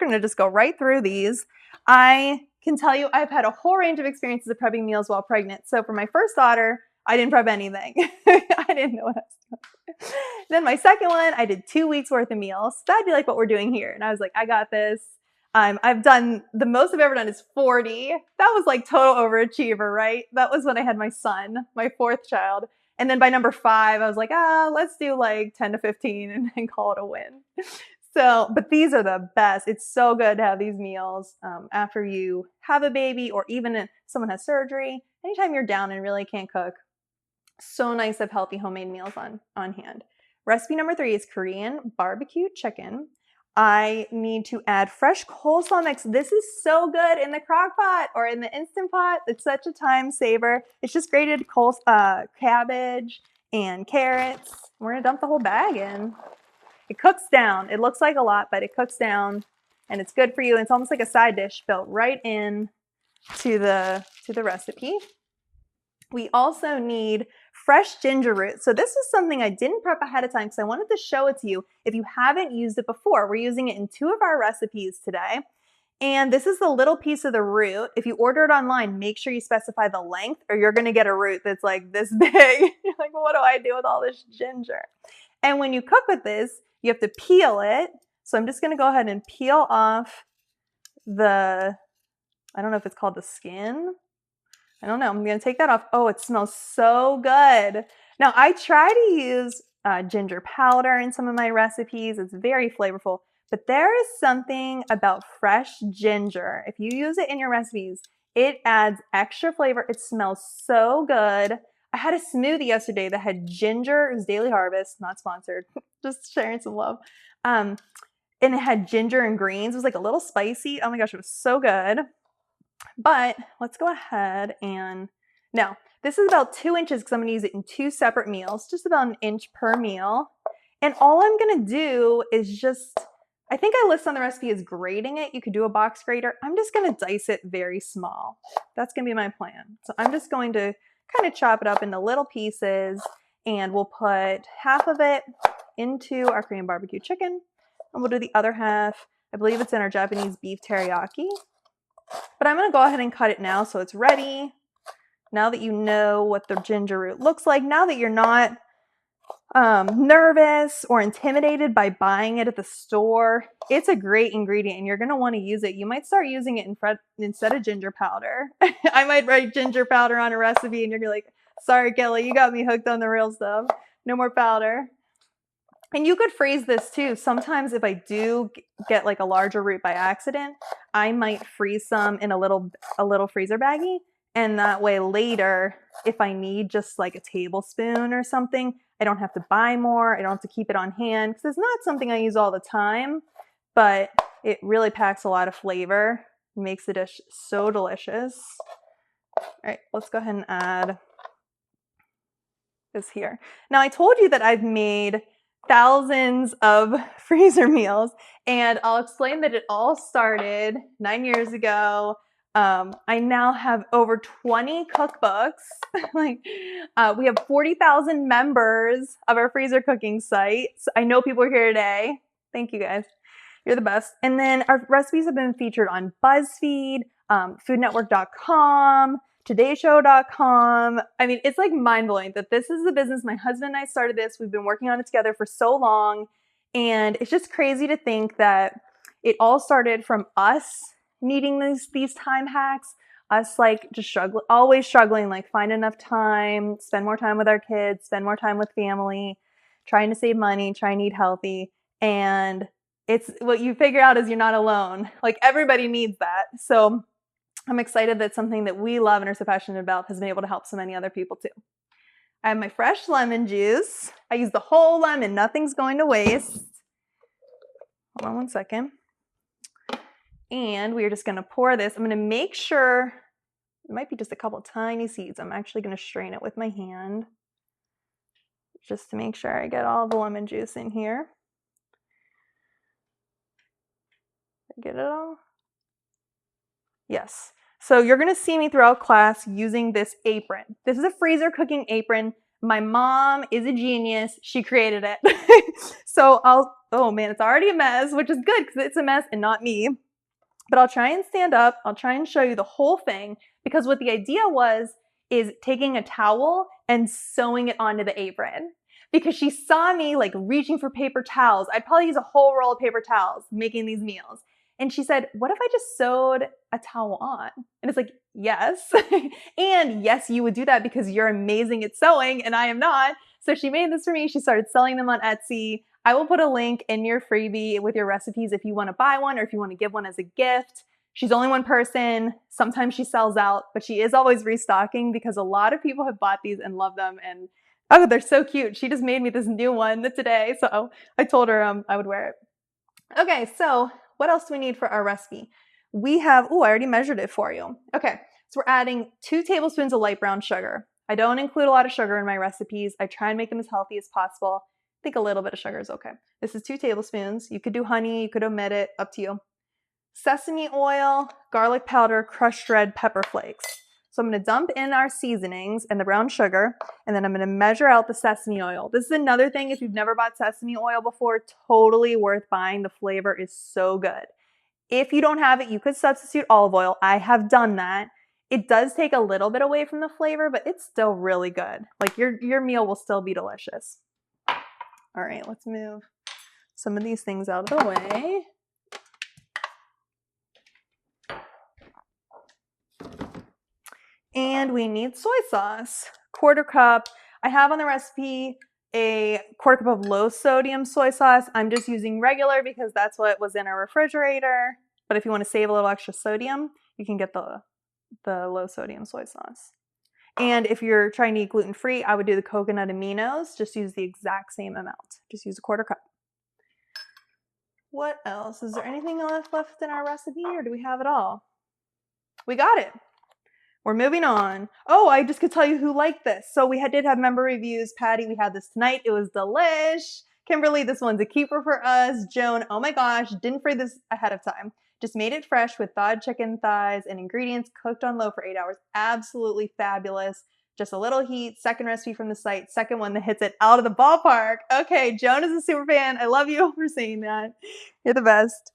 going to just go right through these. I can tell you I've had a whole range of experiences of prepping meals while pregnant. So for my first daughter, I didn't prep anything. I didn't know what I was doing. Then my second one, I did 2 weeks worth of meals. That'd be like what we're doing here. And I was like, I got this. I've done, the most I've ever done is 40. That was like total overachiever, right? That was when I had my son, my 4th child. And then by number 5, I was like, let's do like 10 to 15 and then call it a win. So, but these are the best. It's so good to have these meals after you have a baby, or even if someone has surgery. Anytime you're down and really can't cook, so nice to have healthy homemade meals on hand. Recipe number 3 is Korean barbecue chicken. I need to add fresh coleslaw mix. This is so good in the crock pot or in the Instant Pot. It's such a time saver. It's just grated cabbage and carrots. We're gonna dump the whole bag in. It cooks down. It looks like a lot, but it cooks down and it's good for you. It's almost like a side dish built right in to the recipe. We also need fresh ginger root. So this is something I didn't prep ahead of time because I wanted to show it to you if you haven't used it before. We're using it in 2 of our recipes today. And this is the little piece of the root. If you order it online, make sure you specify the length or you're going to get a root that's like this big. You're like, what do I do with all this ginger? And when you cook with this, you have to peel it. So I'm just going to go ahead and peel off the, I don't know if it's called the skin. I don't know. I'm going to take that off. Oh, it smells so good. Now, I try to use ginger powder in some of my recipes. It's very flavorful. But there is something about fresh ginger. If you use it in your recipes, it adds extra flavor. It smells so good. I had a smoothie yesterday that had ginger. It was Daily Harvest, not sponsored. Just sharing some love. And it had ginger and greens. It was like a little spicy. Oh my gosh, it was so good. But let's go ahead and, now this is about 2 inches because I'm going to use it in 2 separate meals, just about 1 inch per meal. And all I'm going to do is just, I think I list on the recipe as grating it. You could do a box grater. I'm just going to dice it very small. That's going to be my plan. So I'm just going to kind of chop it up into little pieces, and we'll put half of it into our Korean barbecue chicken, and we'll do the other half. I believe it's in our Japanese beef teriyaki. But I'm going to go ahead and cut it now so it's ready. Now that you know what the ginger root looks like, now that you're not nervous or intimidated by buying it at the store, it's a great ingredient and you're going to want to use it. You might start using it instead of ginger powder. I might write ginger powder on a recipe and you're like, sorry, Kelly, you got me hooked on the real stuff. No more powder. And you could freeze this too. Sometimes if I do get like a larger root by accident, I might freeze some in a little freezer baggie. And that way later, if I need just like a tablespoon or something, I don't have to buy more. I don't have to keep it on hand because it's not something I use all the time, but it really packs a lot of flavor. It makes the dish so delicious. All right, let's go ahead and add this here. Now I told you that I've made thousands of freezer meals, and I'll explain that it all started 9 years ago. I now have over 20 cookbooks. We have 40,000 members of our freezer cooking site. So I know people are here today. Thank you guys. You're the best. And then our recipes have been featured on BuzzFeed, foodnetwork.com, todayshow.com. I mean, it's like mind-blowing that this is the business. My husband and I started this. We've been working on it together for so long. And it's just crazy to think that it all started from us needing these time hacks, us like just always struggling, like find enough time, spend more time with our kids, spend more time with family, trying to save money, trying to eat healthy. And it's what you figure out is you're not alone. Like everybody needs that. So I'm excited that something that we love and are so passionate about has been able to help so many other people too. I have my fresh lemon juice. I use the whole lemon. Nothing's going to waste. Hold on one second. And we are just going to pour this. I'm going to make sure, it might be just a couple tiny seeds. I'm actually going to strain it with my hand just to make sure I get all the lemon juice in here. Get it all? Yes. So you're going to see me throughout class using this apron. This is a freezer cooking apron. My mom is a genius. She created it. So oh man, it's already a mess, which is good because it's a mess and not me. But I'll try and stand up. I'll try and show you the whole thing because what the idea was is taking a towel and sewing it onto the apron. Because she saw me like reaching for paper towels. I'd probably use a whole roll of paper towels making these meals. And she said, what if I just sewed a towel on? And it's like, yes. And yes, you would do that because you're amazing at sewing and I am not. So she made this for me. She started selling them on Etsy. I will put a link in your freebie with your recipes if you want to buy one or if you want to give one as a gift. She's only one person. Sometimes she sells out, but she is always restocking because a lot of people have bought these and love them. And oh, they're so cute. She just made me this new one today. So I told her I would wear it. Okay, so what else do we need for our recipe? We have, I already measured it for you. Okay, so we're adding 2 tablespoons of light brown sugar. I don't include a lot of sugar in my recipes. I try and make them as healthy as possible. I think a little bit of sugar is okay. This is 2 tablespoons. You could do honey, you could omit it, up to you. Sesame oil, garlic powder, crushed red pepper flakes. So I'm going to dump in our seasonings and the brown sugar, and then I'm going to measure out the sesame oil. This is another thing, if you've never bought sesame oil before, totally worth buying. The flavor is so good. If you don't have it, you could substitute olive oil. I have done that. It does take a little bit away from the flavor, but it's still really good. Like your meal will still be delicious. All right, let's move some of these things out of the way. And we need soy sauce, 1/4 cup. I have on the recipe a 1/4 cup of low sodium soy sauce. I'm just using regular because that's what was in our refrigerator. But if you want to save a little extra sodium, you can get the low sodium soy sauce. And if you're trying to eat gluten-free, I would do the coconut aminos. Just use the exact same amount. Just use a 1/4 cup. What else? Is there anything left in our recipe or do we have it all? We got it. We're moving on. Oh, I just could tell you who liked this. So we did have member reviews. Patty, we had this tonight. It was delish. Kimberly, this one's a keeper for us. Joan, oh my gosh, didn't freeze this ahead of time. Just made it fresh with thawed chicken thighs and ingredients cooked on low for 8 hours. Absolutely fabulous. Just a little heat. Second recipe from the site. Second one that hits it out of the ballpark. Okay, Joan is a super fan. I love you for saying that. You're the best.